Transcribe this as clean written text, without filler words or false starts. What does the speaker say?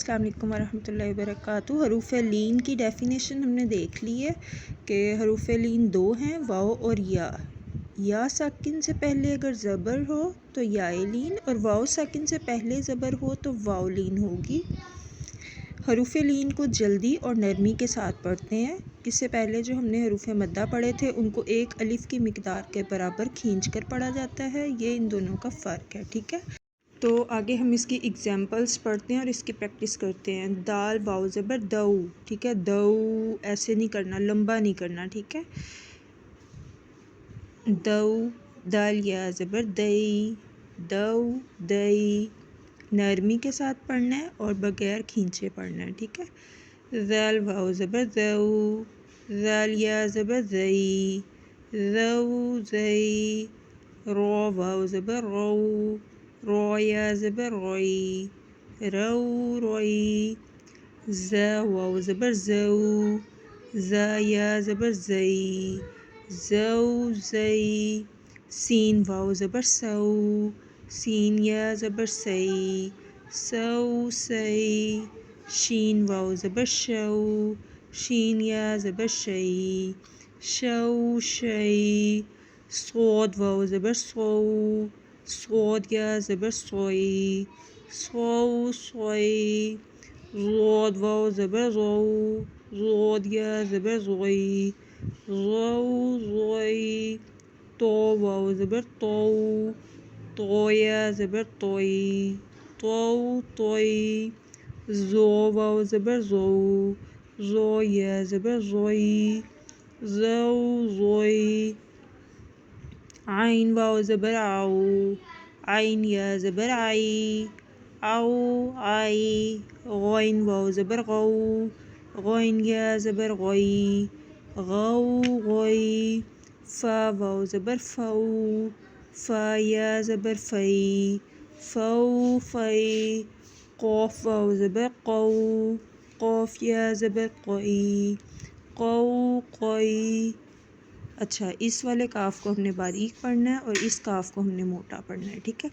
السلام علیکم ورحمۃ اللہ وبرکاتہ۔ حروف لین کی ڈیفینیشن ہم نے دیکھ لی ہے کہ حروف لین دو ہیں، واو اور یا ساکن سے پہلے اگر زبر ہو تو یائے لین، اور واو ساکن سے پہلے زبر ہو تو واو لین ہوگی۔ حروف لین کو جلدی اور نرمی کے ساتھ پڑھتے ہیں۔ اس سے پہلے جو ہم نے حروف مدہ پڑھے تھے ان کو ایک الف کی مقدار کے برابر کھینچ کر پڑھا جاتا ہے، یہ ان دونوں کا فرق ہے، ٹھیک ہے۔ تو آگے ہم اس کی ایگزامپلس پڑھتے ہیں اور اس کی پریکٹس کرتے ہیں۔ دال واو زبر دو، ٹھیک ہے، دو ایسے نہیں کرنا، لمبا نہیں کرنا، ٹھیک ہے۔ دو، دال یا زبر دئی، دو دئی، نرمی کے ساتھ پڑھنا ہے اور بغیر کھینچے پڑھنا ہے، ٹھیک ہے۔ ذال واو زبر ذو، ذال یا زبر ذئی، ذو ذئی، رو واو زبر رو، رو یا زبر روئی، رو روئی، زا واو زبر زو، زا یا زبر زئی، زو زئی، سین واو زبر سو، سین یا زبر سئی، سو سئی، شین واو زبر شو، شین یا زبر شئی، شو شئی، صاد واو زبر سو، صاد یا زبر سوئی، سو سوئی، ضاد واو زبر زو، ضاد یا زبر زوئی، زو زوئی، تو واو زبر تو، تو یا زبر توئی، تو توئی، زو واو زبر زو، زو یا زبر زوئی، زو زوئی، عین واو زبر آؤ، عین یا زبر آئی، آؤ آئی، غین واو زبر غو، غین یا زبر غوئی، غو غوئی، فا واو زبر فو، فا یا زبر فئی، فو فئی، قوف واو زبر قو، قوف یا زبر قوئی، قو قوئی۔ اچھا، اس والے کاف کو ہم نے باریک پڑھنا ہے اور اس کاف کو ہم نے موٹا پڑھنا ہے، ٹھیک ہے۔